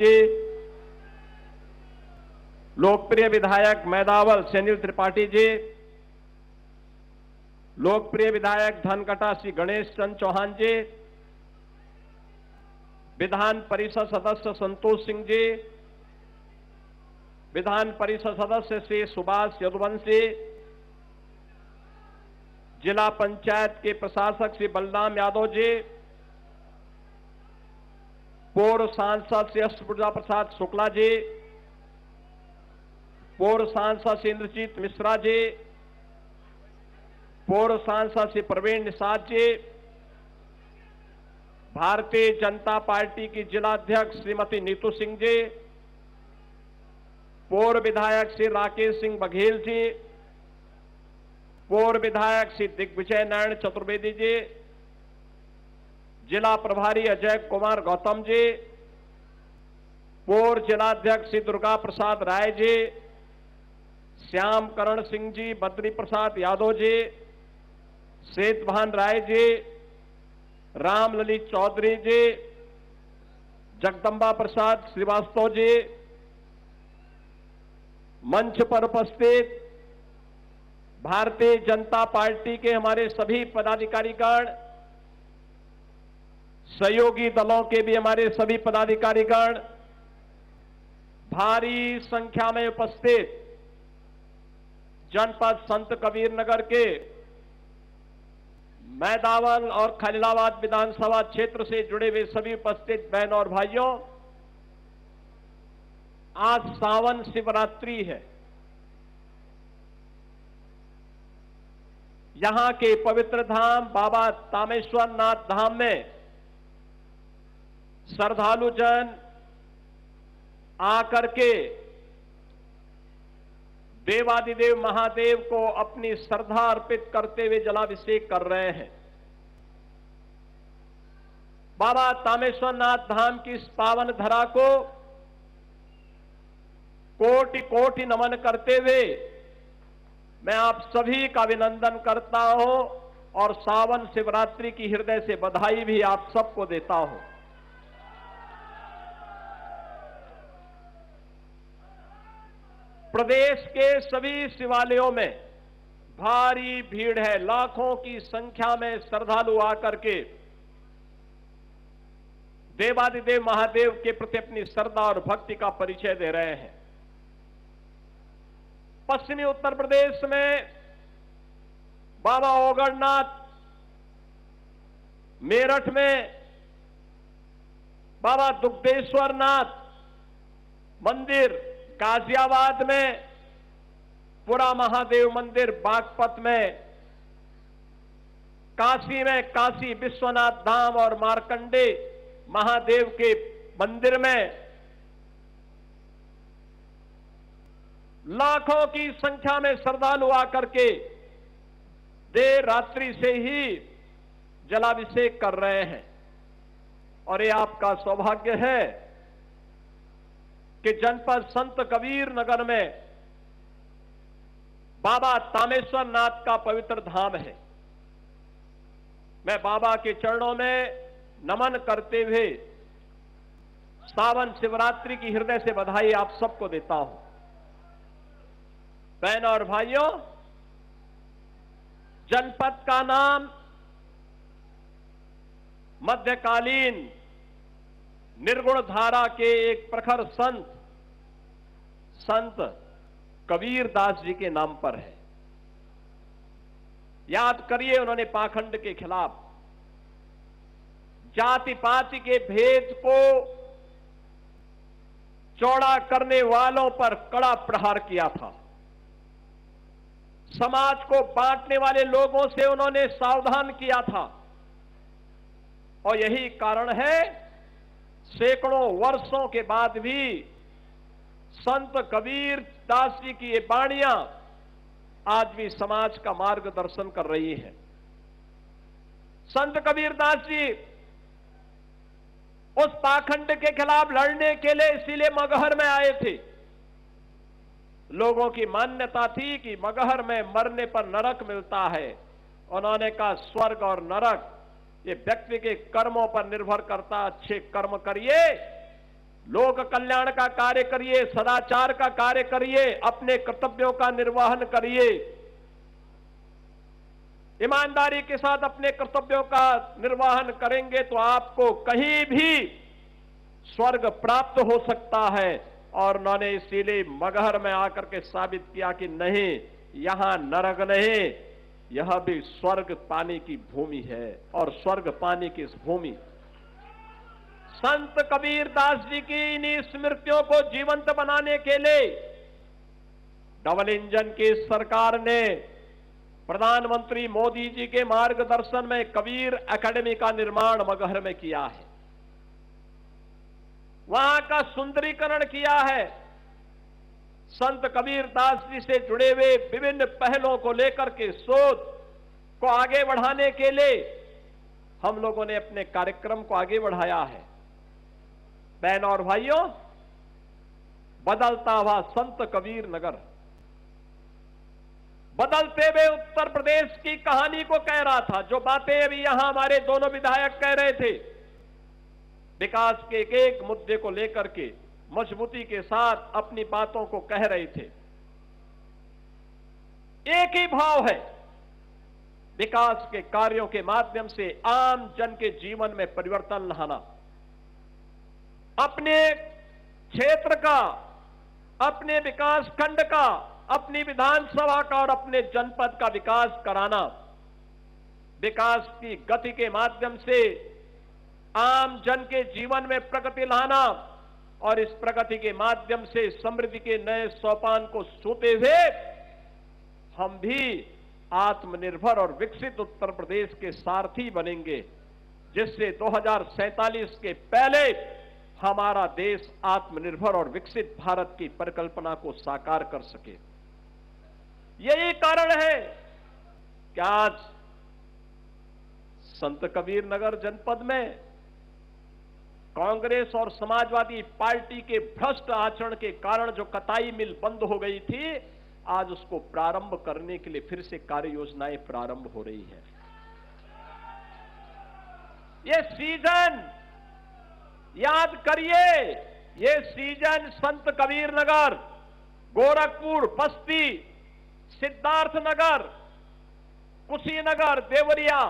जी, लोकप्रिय विधायक मैदावल सैनिल त्रिपाठी जी, लोकप्रिय विधायक धनकटा श्री गणेश चंद चौहान जी, विधान परिषद सदस्य संतोष सिंह जी, विधान परिषद सदस्य श्री सुभाष यदुवंशी, जिला पंचायत के प्रशासक श्री बलराम यादव जी, पूर्व सांसद श्री अष्टभुजा प्रसाद शुक्ला जी, पूर्व सांसद श्री इंद्रजीत मिश्रा जी, पूर्व सांसद श्री प्रवीण निषाद जी, भारतीय जनता पार्टी की जिलाध्यक्ष श्रीमती नीतू सिंह जी, पूर्व विधायक श्री राकेश सिंह बघेल जी, पूर्व विधायक श्री दिग्विजय नारायण चतुर्वेदी जी, जिला प्रभारी अजय कुमार गौतम जी, पूर्व जिलाध्यक्ष श्री दुर्गा प्रसाद राय जी, श्याम करण सिंह जी, बद्री प्रसाद यादव जी, सेतभान राय जी, राम ललित चौधरी जी, जगदम्बा प्रसाद श्रीवास्तव जी, मंच पर उपस्थित भारतीय जनता पार्टी के हमारे सभी पदाधिकारीगण, सहयोगी दलों के भी हमारे सभी पदाधिकारीगण, भारी संख्या में उपस्थित जनपद संत कबीर नगर के मैदावल और खलीलाबाद विधानसभा क्षेत्र से जुड़े हुए सभी उपस्थित बहनों और भाइयों, आज सावन शिवरात्रि है। यहां के पवित्र धाम बाबा तामेश्वर नाथ धाम में श्रद्धालु जन आकर के देवादिदेव महादेव को अपनी श्रद्धा अर्पित करते हुए जलाभिषेक कर रहे हैं। बाबा तामेश्वर नाथ धाम की इस पावन धरा को कोटि कोटि नमन करते हुए मैं आप सभी का अभिनंदन करता हूं और सावन शिवरात्रि की हृदय से बधाई भी आप सबको देता हूं। प्रदेश के सभी शिवालयों में भारी भीड़ है। लाखों की संख्या में श्रद्धालु आकर के देवादिदेव महादेव के प्रति अपनी श्रद्धा और भक्ति का परिचय दे रहे हैं। पश्चिमी उत्तर प्रदेश में बाबा ओगड़नाथ, मेरठ में बाबा दुग्धेश्वर नाथ मंदिर, गाजियाबाद में पुरा महादेव मंदिर, बागपत में, काशी में काशी विश्वनाथ धाम और मार्कंडे महादेव के मंदिर में लाखों की संख्या में श्रद्धालु आकर के देर रात्रि से ही जलाभिषेक कर रहे हैं। और ये आपका सौभाग्य है कि जनपद संत कबीर नगर में बाबा तामेश्वर नाथ का पवित्र धाम है। मैं बाबा के चरणों में नमन करते हुए सावन शिवरात्रि की हृदय से बधाई आप सबको देता हूं। बहनों और भाइयों, जनपद का नाम मध्यकालीन निर्गुण धारा के एक प्रखर संत कबीर दास जी के नाम पर है। याद करिए, उन्होंने पाखंड के खिलाफ, जाति पाति के भेद को चौड़ा करने वालों पर कड़ा प्रहार किया था। समाज को बांटने वाले लोगों से उन्होंने सावधान किया था। और यही कारण है सैकड़ों वर्षों के बाद भी संत कबीर दास जी की ये वाणियां आज भी समाज का मार्गदर्शन कर रही हैं। संत कबीर दास जी उस पाखंड के खिलाफ लड़ने के लिए इसीलिए मगहर में आए थे। लोगों की मान्यता थी कि मगहर में मरने पर नरक मिलता है। उन्होंने कहा स्वर्ग और नरक ये व्यक्ति के कर्मों पर निर्भर करता, अच्छे कर्म करिए, लोक कल्याण का कार्य करिए, सदाचार का कार्य करिए, अपने कर्तव्यों का निर्वहन करिए, ईमानदारी के साथ अपने कर्तव्यों का निर्वहन करेंगे तो आपको कहीं भी स्वर्ग प्राप्त हो सकता है। और उन्होंने इसीलिए मगहर में आकर के साबित किया कि नहीं, यहां नरक नहीं, यह भी स्वर्ग पाने की भूमि है। और स्वर्ग पाने की इस भूमि, संत कबीर दास जी की इन स्मृतियों को जीवंत बनाने के लिए डबल इंजन की सरकार ने प्रधानमंत्री मोदी जी के मार्गदर्शन में कबीर एकेडमी का निर्माण मगहर में किया है, वहां का सुंदरीकरण किया है। संत कबीर दास जी से जुड़े हुए विभिन्न पहलों को लेकर के शोध को आगे बढ़ाने के लिए हम लोगों ने अपने कार्यक्रम को आगे बढ़ाया है। बहनों और भाइयों, बदलता हुआ संत कबीर नगर बदलते हुए उत्तर प्रदेश की कहानी को कह रहा था। जो बातें अभी यहां हमारे दोनों विधायक कह रहे थे, विकास के एक एक मुद्दे को लेकर के मजबूती के साथ अपनी बातों को कह रहे थे। एक ही भाव है, विकास के कार्यों के माध्यम से आम जन के जीवन में परिवर्तन लाना, अपने क्षेत्र का, अपने विकास खंड का, अपनी विधानसभा का और अपने जनपद का विकास कराना, विकास की गति के माध्यम से आम जन के जीवन में प्रगति लाना और इस प्रगति के माध्यम से समृद्धि के नए सोपान को छूते हुए हम भी आत्मनिर्भर और विकसित उत्तर प्रदेश के सारथी बनेंगे, जिससे 2047 के पहले हमारा देश आत्मनिर्भर और विकसित भारत की परिकल्पना को साकार कर सके। यही कारण है कि आज संत कबीर नगर जनपद में कांग्रेस और समाजवादी पार्टी के भ्रष्ट आचरण के कारण जो कताई मिल बंद हो गई थी, आज उसको प्रारंभ करने के लिए फिर से कार्य योजनाएं प्रारंभ हो रही है। ये सीजन याद करिए, ये सीजन संत कबीर नगर, गोरखपुर, बस्ती, सिद्धार्थनगर, कुशीनगर, देवरिया,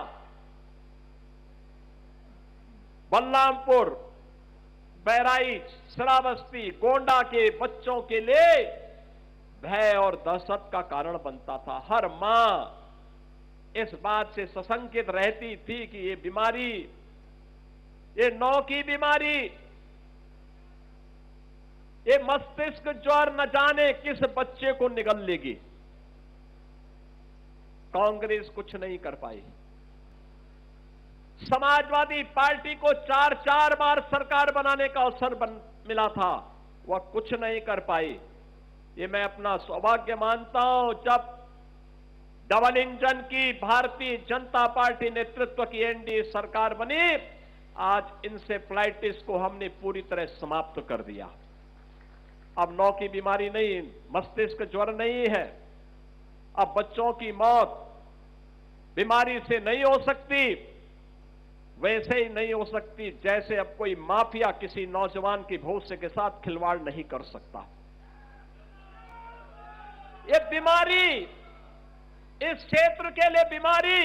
बलरामपुर, बहराइच, श्रावस्ती, गोंडा के बच्चों के लिए भय और दहशत का कारण बनता था। हर मां इस बात से सशंकित रहती थी कि ये बीमारी, ये नौ की बीमारी, ये मस्तिष्क ज्वर न जाने किस बच्चे को निगल लेगी। कांग्रेस कुछ नहीं कर पाई। समाजवादी पार्टी को 4 बार सरकार बनाने का अवसर मिला था, वह कुछ नहीं कर पाई। ये मैं अपना सौभाग्य मानता हूं, जब डबल इंजन की भारतीय जनता पार्टी नेतृत्व की एनडीए सरकार बनी, आज इंसेफ्लाइटिस को हमने पूरी तरह समाप्त कर दिया। अब नौ की बीमारी नहीं, मस्तिष्क ज्वर नहीं है। अब बच्चों की मौत बीमारी से नहीं हो सकती, वैसे ही नहीं हो सकती जैसे अब कोई माफिया किसी नौजवान की भविष्य के साथ खिलवाड़ नहीं कर सकता। ये बीमारी, इस क्षेत्र के लिए बीमारी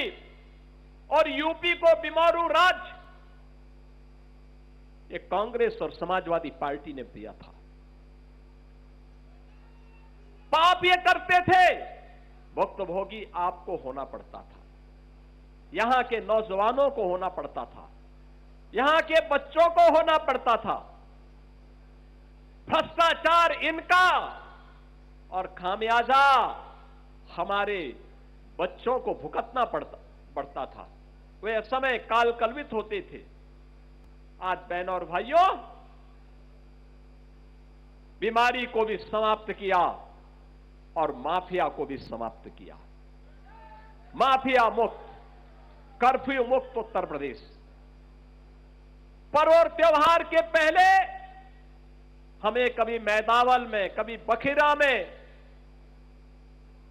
और यूपी को बीमारू राज्य, ये कांग्रेस और समाजवादी पार्टी ने दिया था। पाप ये करते थे, भुक्तभोगी आपको होना पड़ता था, यहां के नौजवानों को होना पड़ता था, यहां के बच्चों को होना पड़ता था। भ्रष्टाचार इनका और खामियाजा हमारे बच्चों को भुगतना पड़ता था। वे समय काल कल्पित होते थे। आज बहनों और भाइयों, बीमारी को भी समाप्त किया और माफिया को भी समाप्त किया। माफिया मुक्त, कर्फ्यू मुक्त उत्तर प्रदेश। पर्व और त्योहार के पहले हमें कभी मैदावल में, कभी बखिरा में,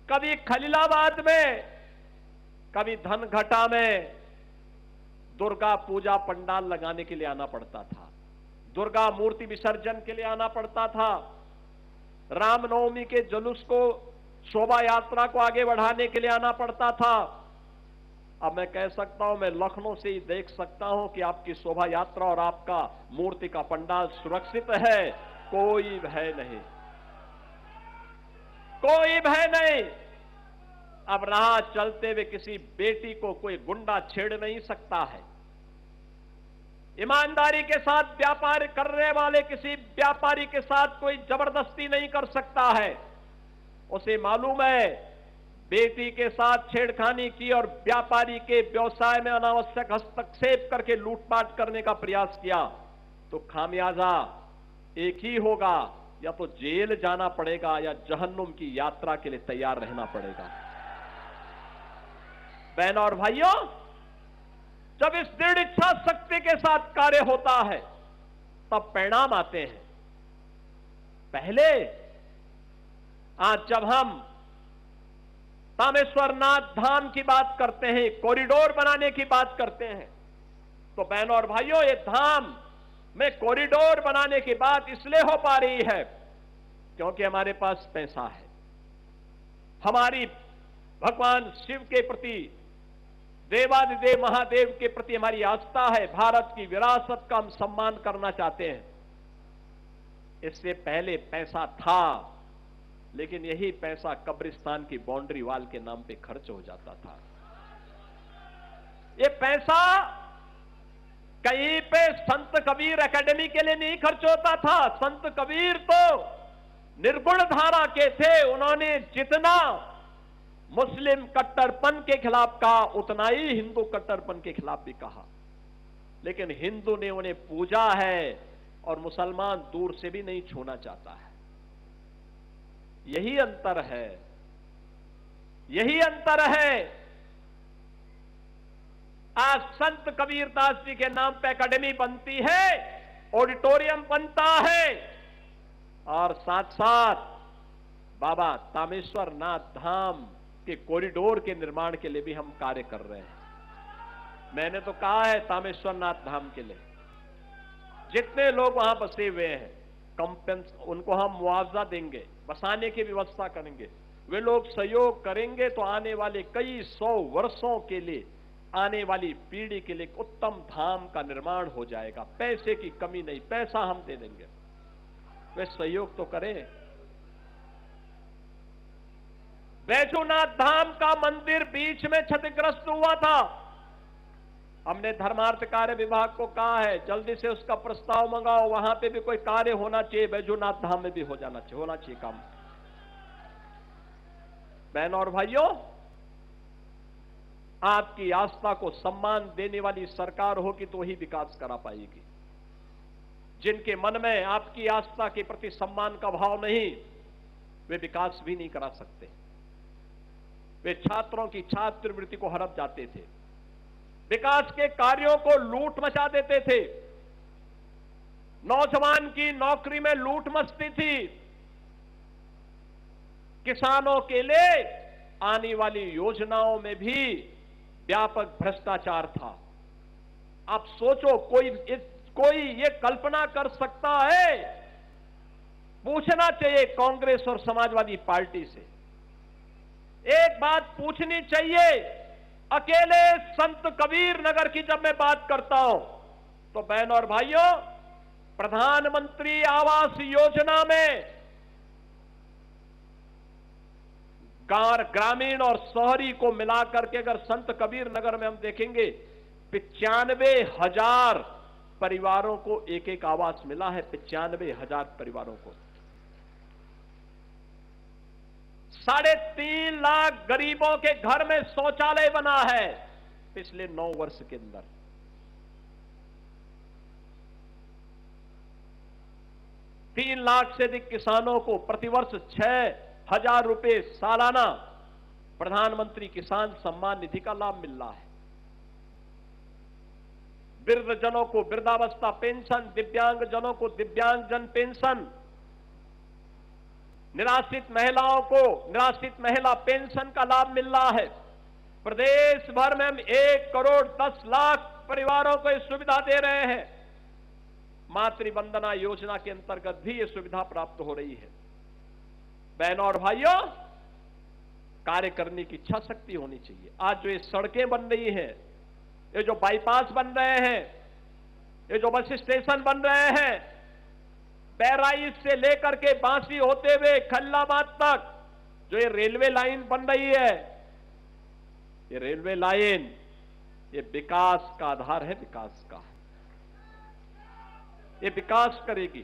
कभी खलीलाबाद में, कभी धनघटा में दुर्गा पूजा पंडाल लगाने के लिए आना पड़ता था। दुर्गा मूर्ति विसर्जन के लिए आना पड़ता था, रामनवमी के जुलूस को, शोभा यात्रा को आगे बढ़ाने के लिए आना पड़ता था। अब मैं कह सकता हूं, मैं लखनऊ से ही देख सकता हूं कि आपकी शोभा यात्रा और आपका मूर्ति का पंडाल सुरक्षित है, कोई भय नहीं, कोई भय नहीं। अब राह चलते हुए किसी बेटी को कोई गुंडा छेड़ नहीं सकता है। ईमानदारी के साथ व्यापार करने वाले किसी व्यापारी के साथ कोई जबरदस्ती नहीं कर सकता है। उसे मालूम है बेटी के साथ छेड़खानी की और व्यापारी के व्यवसाय में अनावश्यक हस्तक्षेप करके लूटपाट करने का प्रयास किया तो खामियाजा एक ही होगा, या तो जेल जाना पड़ेगा या जहन्नुम की यात्रा के लिए तैयार रहना पड़ेगा। बहनों और भाइयों, जब इस दृढ़ इच्छा शक्ति के साथ कार्य होता है तब परिणाम आते हैं। पहले आज जब हम तामेश्वरनाथ धाम की बात करते हैं, कॉरिडोर बनाने की बात करते हैं, तो बहनों और भाइयों, ये धाम में कॉरिडोर बनाने की बात इसलिए हो पा रही है क्योंकि हमारे पास पैसा है। हमारी भगवान शिव के प्रति, देवादिदेव महादेव के प्रति हमारी आस्था है। भारत की विरासत का हम सम्मान करना चाहते हैं। इससे पहले पैसा था, लेकिन यही पैसा कब्रिस्तान की बाउंड्री वाल के नाम पे खर्च हो जाता था। ये पैसा कहीं पे संत कबीर एकेडमी के लिए नहीं खर्च होता था। संत कबीर तो निर्गुण धारा के थे। उन्होंने जितना मुस्लिम कट्टरपन के खिलाफ कहा, उतना ही हिंदू कट्टरपन के खिलाफ भी कहा। लेकिन हिंदू ने उन्हें पूजा है और मुसलमान दूर से भी नहीं छूना चाहता है। यही अंतर है, यही अंतर है। आज संत कबीरदास जी के नाम पे एकेडमी बनती है, ऑडिटोरियम बनता है, और साथ साथ बाबा तामेश्वर नाथ धाम के कॉरिडोर के निर्माण के लिए भी हम कार्य कर रहे हैं। मैंने तो कहा है तामेश्वर नाथ धाम के लिए जितने लोग वहां बसे हुए हैं, उनको हम मुआवजा देंगे, बसाने की व्यवस्था करेंगे। वे लोग सहयोग करेंगे तो आने वाले कई 100 वर्षों के लिए, आने वाली पीढ़ी के लिए उत्तम धाम का निर्माण हो जाएगा। पैसे की कमी नहीं, पैसा हम दे देंगे, वे सहयोग तो करें। बैजूनाथ धाम का मंदिर बीच में क्षतिग्रस्त हुआ था। हमने धर्मार्थ कार्य विभाग को कहा है जल्दी से उसका प्रस्ताव मंगाओ, वहां पे भी कोई कार्य होना चाहिए, बैजूनाथ धाम में भी होना चाहिए काम। बहनों और भाइयों, आपकी आस्था को सम्मान देने वाली सरकार होगी तो ही विकास करा पाएगी। जिनके मन में आपकी आस्था के प्रति सम्मान का भाव नहीं, वे विकास भी नहीं करा सकते। वे छात्रों की छात्रवृत्ति को हड़प जाते थे, विकास के कार्यों को लूट मचा देते थे, नौजवान की नौकरी में लूट मचती थी, किसानों के लिए आने वाली योजनाओं में भी व्यापक भ्रष्टाचार था। आप सोचो, कोई ये कल्पना कर सकता है? पूछना चाहिए कांग्रेस और समाजवादी पार्टी से, एक बात पूछनी चाहिए। अकेले संत कबीर नगर की जब मैं बात करता हूं तो बहनों और भाइयों, प्रधानमंत्री आवास योजना में ग्रामीण और शहरी को मिलाकर के अगर संत कबीर नगर में हम देखेंगे 95,000 परिवारों को एक एक आवास मिला है। 95,000 परिवारों को, 3.5 लाख गरीबों के घर में शौचालय बना है पिछले 9 वर्ष के अंदर। तीन लाख से अधिक किसानों को प्रतिवर्ष 6,000 रुपए सालाना प्रधानमंत्री किसान सम्मान निधि का लाभ मिल रहा है। वृद्धजनों को वृद्धावस्था पेंशन, दिव्यांगजनों को दिव्यांगजन पेंशन, निराश्रित महिलाओं को निराश्रित महिला पेंशन का लाभ मिल रहा है। प्रदेश भर में हम 1 करोड़ 10 लाख परिवारों को यह सुविधा दे रहे हैं। मातृ वंदना योजना के अंतर्गत भी ये सुविधा प्राप्त हो रही है। बहनों और भाइयों, कार्य करने की इच्छा शक्ति होनी चाहिए। आज जो ये सड़कें बन रही हैं, ये जो बाईपास बन रहे हैं, ये जो बस स्टेशन बन रहे हैं, बहराइच से लेकर के बांसी होते हुए खल्लाबाद तक जो ये रेलवे लाइन बन रही है, ये रेलवे लाइन ये विकास का आधार है, विकास का। ये विकास करेगी,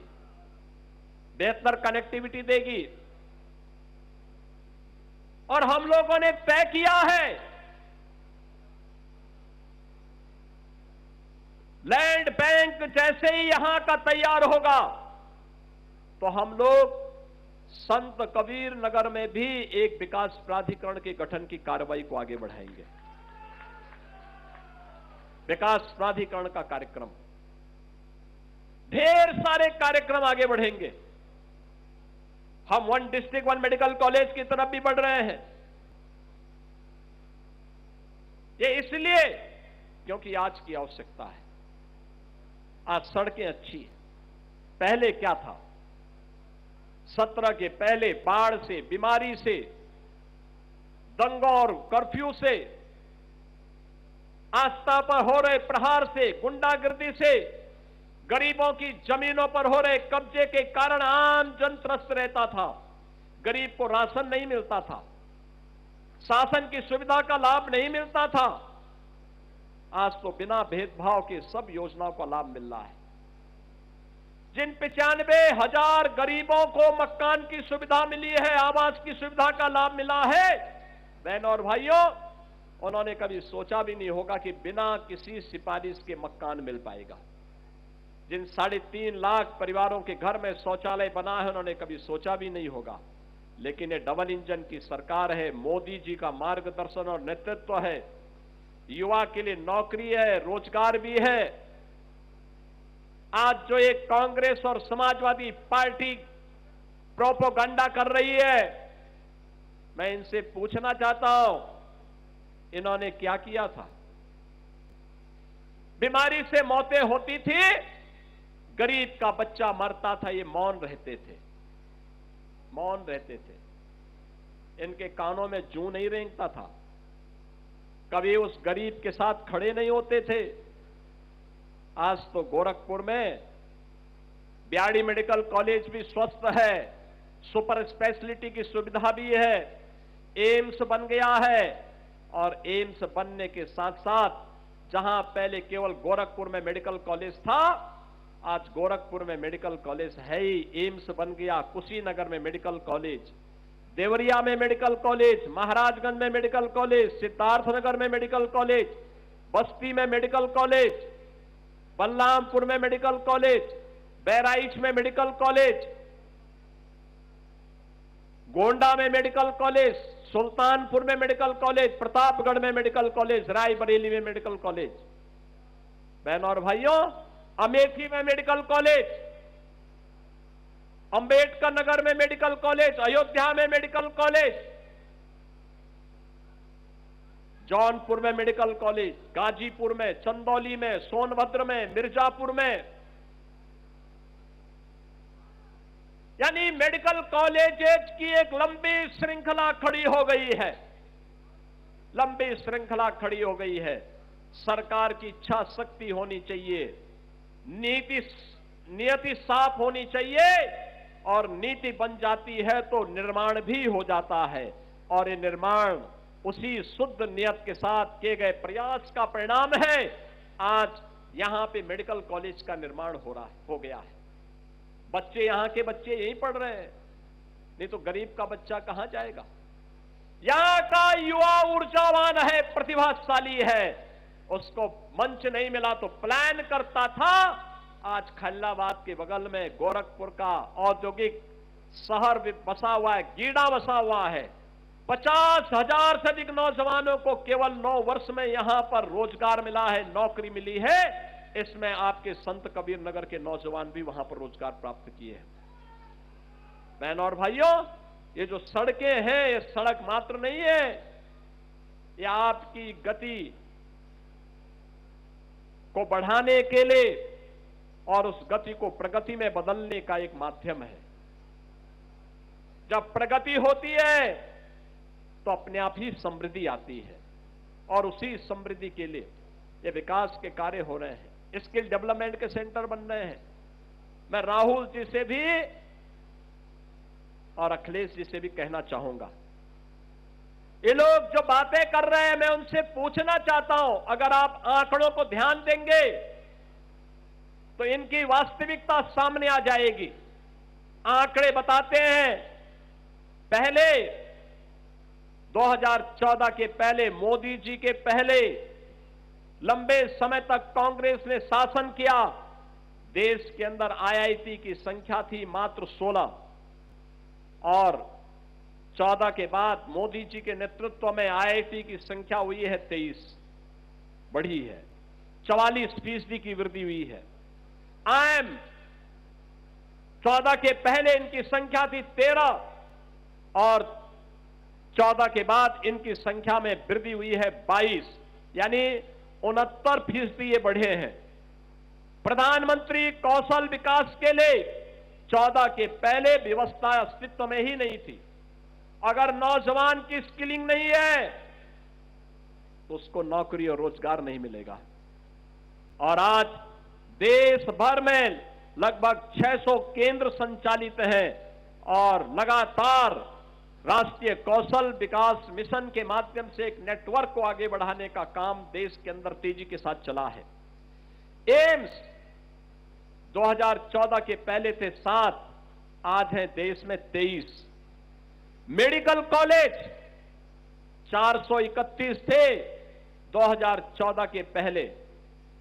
बेहतर कनेक्टिविटी देगी। और हम लोगों ने तय किया है, लैंड बैंक जैसे ही यहां का तैयार होगा तो हम लोग संत कबीर नगर में भी एक विकास प्राधिकरण के गठन की कार्रवाई को आगे बढ़ाएंगे। विकास प्राधिकरण का कार्यक्रम, ढेर सारे कार्यक्रम आगे बढ़ेंगे। हम 1 डिस्ट्रिक्ट 1 मेडिकल कॉलेज की तरफ भी बढ़ रहे हैं। ये इसलिए क्योंकि आज की आवश्यकता है। आज सड़कें अच्छी हैं। पहले क्या था? 17 के पहले बाढ़ से, बीमारी से, दंगों और कर्फ्यू से, आस्था पर हो रहे प्रहार से, गुंडागर्दी से, गरीबों की जमीनों पर हो रहे कब्जे के कारण आम जन त्रस्त रहता था। गरीब को राशन नहीं मिलता था, शासन की सुविधा का लाभ नहीं मिलता था। आज तो बिना भेदभाव के सब योजनाओं का लाभ मिल रहा है। जिन 95,000 गरीबों को मकान की सुविधा मिली है, आवास की सुविधा का लाभ मिला है, बहनों और भाइयों, उन्होंने कभी सोचा भी नहीं होगा कि बिना किसी सिफारिश के मकान मिल पाएगा। जिन 3.5 लाख परिवारों के घर में शौचालय बना है, उन्होंने कभी सोचा भी नहीं होगा। लेकिन ये डबल इंजन की सरकार है, मोदी जी का मार्गदर्शन और नेतृत्व है, युवा के लिए नौकरी है, रोजगार भी है। आज जो एक कांग्रेस और समाजवादी पार्टी प्रोपोगंडा कर रही है, मैं इनसे पूछना चाहता हूं, इन्होंने क्या किया था? बीमारी से मौतें होती थी, गरीब का बच्चा मरता था, ये मौन रहते थे, मौन रहते थे। इनके कानों में जूं नहीं रेंगता था, कभी उस गरीब के साथ खड़े नहीं होते थे। आज तो गोरखपुर में बियाड़ी मेडिकल कॉलेज भी स्वस्थ है, सुपर स्पेशलिटी की सुविधा भी है, एम्स बन गया है। और एम्स बनने के साथ साथ जहां पहले केवल गोरखपुर में मेडिकल कॉलेज था, आज गोरखपुर में मेडिकल कॉलेज है ही, एम्स बन गया। कुशीनगर में मेडिकल कॉलेज, देवरिया में मेडिकल कॉलेज, महाराजगंज में मेडिकल कॉलेज, सिद्धार्थनगर में मेडिकल कॉलेज, बस्ती में मेडिकल कॉलेज, बलरामपुर में मेडिकल कॉलेज, बहराइच में मेडिकल कॉलेज, गोंडा में मेडिकल कॉलेज, सुल्तानपुर में मेडिकल कॉलेज, प्रतापगढ़ में मेडिकल कॉलेज, रायबरेली में मेडिकल कॉलेज। बहनों और भाइयों, अमेठी में मेडिकल कॉलेज, अंबेडकर नगर में मेडिकल कॉलेज, अयोध्या में मेडिकल कॉलेज, जौनपुर में मेडिकल कॉलेज, गाजीपुर में, चंदौली में, सोनभद्र में, मिर्जापुर में। यानी मेडिकल कॉलेजेस की एक लंबी श्रृंखला खड़ी हो गई है, लंबी श्रृंखला खड़ी हो गई है। सरकार की इच्छा शक्ति होनी चाहिए, नियति साफ होनी चाहिए, और नीति बन जाती है तो निर्माण भी हो जाता है। और ये निर्माण उसी शुद्ध नियत के साथ किए गए प्रयास का परिणाम है। आज यहां पे मेडिकल कॉलेज का निर्माण हो गया है। बच्चे, यहां के बच्चे यहीं पढ़ रहे हैं, नहीं तो गरीब का बच्चा कहां जाएगा? यहां का युवा ऊर्जावान है, प्रतिभाशाली है, उसको मंच नहीं मिला तो प्लान करता था। आज खल्लाबाद के बगल में गोरखपुर का औद्योगिक शहर बसा हुआ है, गीड़ा बसा हुआ है। 50,000 से अधिक नौजवानों को केवल 9 वर्ष में यहां पर रोजगार मिला है, नौकरी मिली है। इसमें आपके संत कबीर नगर के नौजवान भी वहां पर रोजगार प्राप्त किए हैं। बहनों और भाइयों, ये जो सड़कें हैं, ये सड़क मात्र नहीं है, ये आपकी गति को बढ़ाने के लिए, और उस गति को प्रगति में बदलने का एक माध्यम है। जब प्रगति होती है तो अपने आप ही समृद्धि आती है, और उसी समृद्धि के लिए ये विकास के कार्य हो रहे हैं, स्किल डेवलपमेंट के सेंटर बन रहे हैं। मैं राहुल जी से भी और अखिलेश जी से भी कहना चाहूंगा, ये लोग जो बातें कर रहे हैं, मैं उनसे पूछना चाहता हूं, अगर आप आंकड़ों को ध्यान देंगे तो इनकी वास्तविकता सामने आ जाएगी। आंकड़े बताते हैं, पहले 2014 के पहले, मोदी जी के पहले लंबे समय तक कांग्रेस ने शासन किया, देश के अंदर आईआईटी की संख्या थी मात्र 16, और 14 के बाद मोदी जी के नेतृत्व में आईआईटी की संख्या हुई है 23, बढ़ी है, 44% की वृद्धि हुई है। आईएम 14 के पहले इनकी संख्या थी 13, और 14 के बाद इनकी संख्या में वृद्धि हुई है 22, यानी 69% ये बढ़े हैं। प्रधानमंत्री कौशल विकास के लिए 14 के पहले व्यवस्था अस्तित्व में ही नहीं थी। अगर नौजवान की स्किलिंग नहीं है तो उसको नौकरी और रोजगार नहीं मिलेगा। और आज देश भर में लगभग 600 केंद्र संचालित हैं, और लगातार राष्ट्रीय कौशल विकास मिशन के माध्यम से एक नेटवर्क को आगे बढ़ाने का काम देश के अंदर तेजी के साथ चला है। एम्स 2014 के पहले थे 7, आज है देश में 23। मेडिकल कॉलेज 431 थे 2014 के पहले,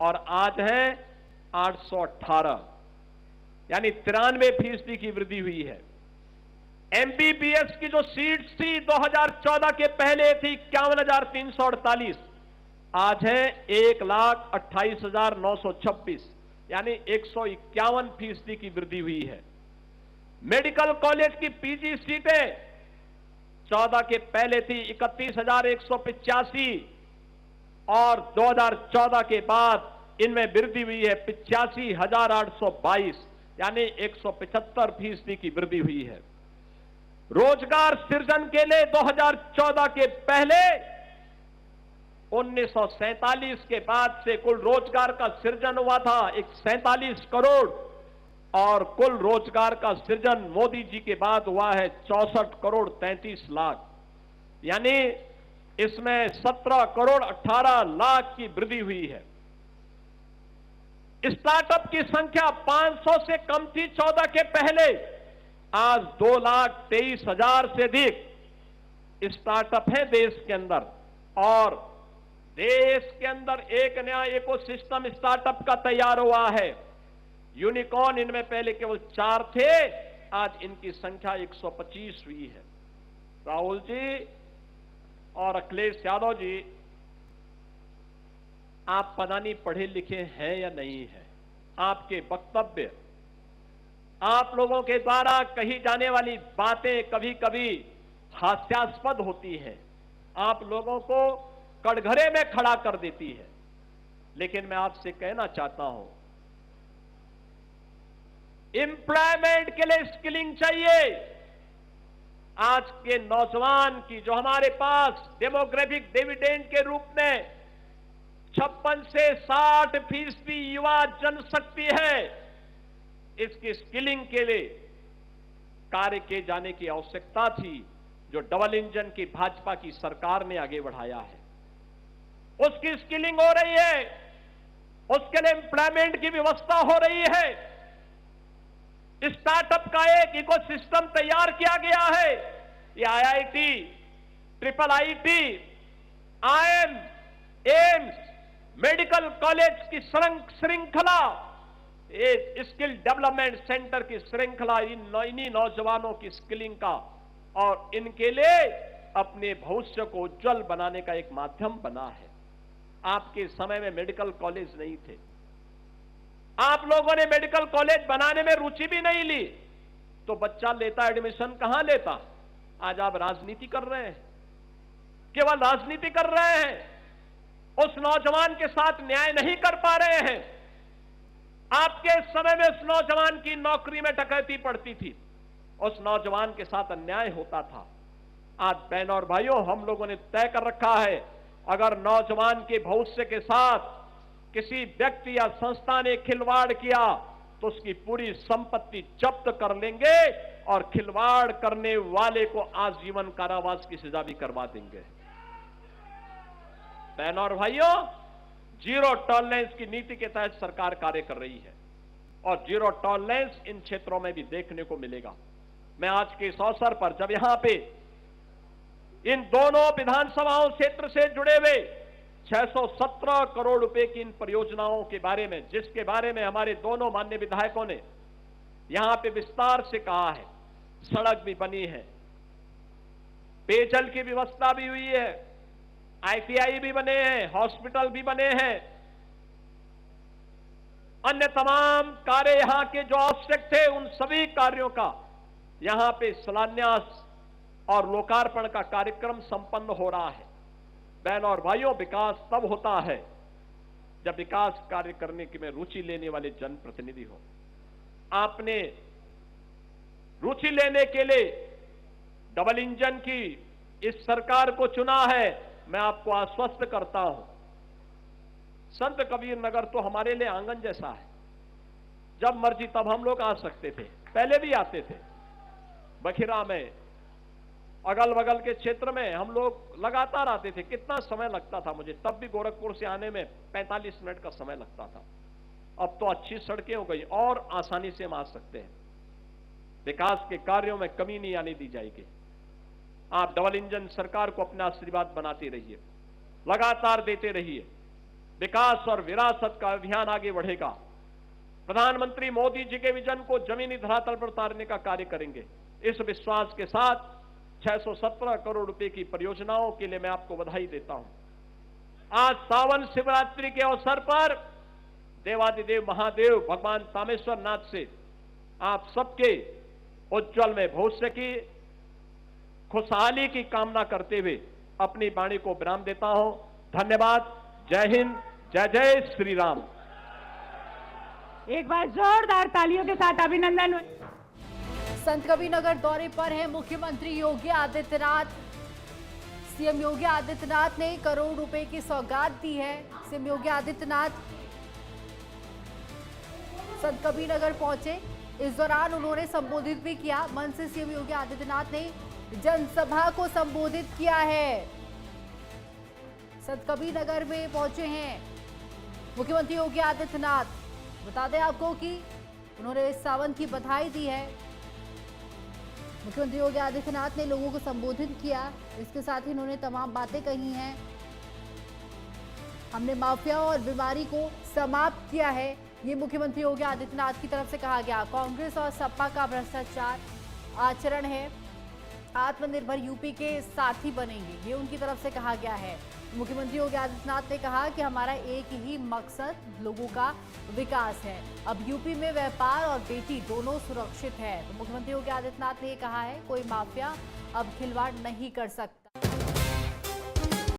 और आज है 818, यानी 93% की वृद्धि हुई है। एमबीबीएस की जो सीट्स थी 2014 के पहले थी 51,348, आज है 1,28,926, यानी 151% की वृद्धि हुई है। मेडिकल कॉलेज की पीजी सीटें 14 के पहले थी 31,185, और 2014 के बाद इनमें वृद्धि हुई है 85,822, यानी 175% की वृद्धि हुई है। रोजगार सृजन के लिए 2014 के पहले 1947 के बाद से कुल रोजगार का सृजन हुआ था 47 करोड़, और कुल रोजगार का सृजन मोदी जी के बाद हुआ है 64 करोड़ 33 लाख, यानी इसमें 17 करोड़ 18 लाख की वृद्धि हुई है। स्टार्टअप की संख्या 500 से कम थी 14 के पहले, आज 2,23,000 से अधिक स्टार्टअप है देश के अंदर, और देश के अंदर एक नया इकोसिस्टम स्टार्टअप का तैयार हुआ है। यूनिकॉर्न इनमें पहले केवल 4 थे, आज इनकी संख्या 125 हुई है। राहुल जी और अखिलेश यादव जी, आप पता नहीं पढ़े लिखे हैं या नहीं है, आपके वक्तव्य, आप लोगों के द्वारा कही जाने वाली बातें कभी कभी हास्यास्पद होती हैं, आप लोगों को कटघरे में खड़ा कर देती है। लेकिन मैं आपसे कहना चाहता हूं, एम्प्लॉयमेंट के लिए स्किलिंग चाहिए। आज के नौजवान की जो हमारे पास डेमोग्राफिक डिविडेंड के रूप में 56 से 60% युवा जनशक्ति है, इसकी स्किलिंग के लिए कार्य किए जाने की आवश्यकता थी, जो डबल इंजन की भाजपा की सरकार ने आगे बढ़ाया है। उसकी स्किलिंग हो रही है, उसके लिए एम्प्लॉयमेंट की व्यवस्था हो रही है, स्टार्टअप का एक इकोसिस्टम तैयार किया गया है। ये IIT, triple IT, IIM, AIIMS, medical college की श्रृंखला, ये स्किल डेवलपमेंट सेंटर की श्रृंखला इन्हीं नौजवानों की स्किलिंग का और इनके लिए अपने भविष्य को उज्जवल बनाने का एक माध्यम बना है। आपके समय में मेडिकल कॉलेज नहीं थे, आप लोगों ने मेडिकल कॉलेज बनाने में रुचि भी नहीं ली, तो बच्चा लेता एडमिशन कहां लेता? आज आप राजनीति कर रहे हैं, केवल राजनीति कर रहे हैं, उस नौजवान के साथ न्याय नहीं कर पा रहे हैं। आपके समय में उस नौजवान की नौकरी में डकैती पड़ती थी, उस नौजवान के साथ अन्याय होता था। आज बहनों और भाइयों, हम लोगों ने तय कर रखा है, अगर नौजवान के भविष्य के साथ किसी व्यक्ति या संस्था ने खिलवाड़ किया तो उसकी पूरी संपत्ति जब्त कर लेंगे और खिलवाड़ करने वाले को आजीवन कारावास की सजा भी करवा देंगे। बहनों और भाइयों, जीरो टॉलरेंस की नीति के तहत सरकार कार्य कर रही है और जीरो टॉलरेंस इन क्षेत्रों में भी देखने को मिलेगा। मैं आज के इस अवसर पर जब यहां पे इन दोनों विधानसभाओं क्षेत्र से जुड़े हुए 617 करोड़ रुपए की इन परियोजनाओं के बारे में, जिसके बारे में हमारे दोनों माननीय विधायकों ने यहां पे विस्तार से कहा है, सड़क भी बनी है, पेयजल की व्यवस्था भी हुई है, आईटीआई भी बने हैं, हॉस्पिटल भी बने हैं, अन्य तमाम कार्य यहां के जो आवश्यक थे उन सभी कार्यों का यहां पे शिलान्यास और लोकार्पण का कार्यक्रम संपन्न हो रहा है। बहनों और भाइयों, विकास तब होता है जब विकास कार्य करने की में रुचि लेने वाले जनप्रतिनिधि हो। आपने रुचि लेने के लिए डबल इंजन की इस सरकार को चुना है। मैं आपको आश्वस्त करता हूं, संत कबीर नगर तो हमारे लिए आंगन जैसा है। जब मर्जी तब हम लोग आ सकते थे, पहले भी आते थे। बखिरा में, अगल बगल के क्षेत्र में हम लोग लगातार आते थे। कितना समय लगता था मुझे, तब भी गोरखपुर से आने में 45 मिनट का समय लगता था। अब तो अच्छी सड़कें हो गई और आसानी से हम आ सकते हैं। विकास के कार्यों में कमी नहीं आने दी जाएगी। आप डबल इंजन सरकार को अपना आशीर्वाद बनाते रहिए, लगातार देते रहिए। विकास और विरासत का अभियान आगे बढ़ेगा। प्रधानमंत्री मोदी जी के विजन को जमीनी धरातल पर उतारने का कार्य करेंगे। इस विश्वास के साथ 617 करोड़ रुपए की परियोजनाओं के लिए मैं आपको बधाई देता हूं। आज सावन शिवरात्रि के अवसर पर देवादिदेव महादेव भगवान तामेश्वर नाथ से आप सबके उज्जवल में भविष्य की खुशहाली की कामना करते हुए अपनी वाणी को विराम देता हूं। धन्यवाद। जय हिंद, जय जय श्री राम। एक बार जोरदार तालियों के साथ अभिनंदन। संत कबीर नगर दौरे पर हैं मुख्यमंत्री योगी आदित्यनाथ। सीएम योगी आदित्यनाथ ने करोड़ रुपए की सौगात दी है। सीएम योगी आदित्यनाथ संत कबीर नगर पहुंचे। इस दौरान उन्होंने संबोधित भी किया। मंच से सीएम योगी आदित्यनाथ ने जनसभा को संबोधित किया है। संत कबीर नगर में पहुंचे हैं मुख्यमंत्री योगी आदित्यनाथ। बता दें आपको कि उन्होंने सावन की बधाई दी है। मुख्यमंत्री योगी आदित्यनाथ ने लोगों को संबोधित किया। इसके साथ ही उन्होंने तमाम बातें कही हैं। हमने माफिया और बीमारी को समाप्त किया है, ये मुख्यमंत्री योगी आदित्यनाथ की तरफ से कहा गया। कांग्रेस और सपा का भ्रष्टाचार आचरण है, आत्मनिर्भर यूपी के साथी बनेंगे, ये उनकी तरफ से कहा गया है। मुख्यमंत्री योगी आदित्यनाथ ने कहा कि हमारा एक ही मकसद लोगों का विकास है। अब यूपी में व्यापार और बेटी दोनों सुरक्षित है। तो मुख्यमंत्री योगी आदित्यनाथ ने कहा है कोई माफिया अब खिलवाड़ नहीं कर सकता।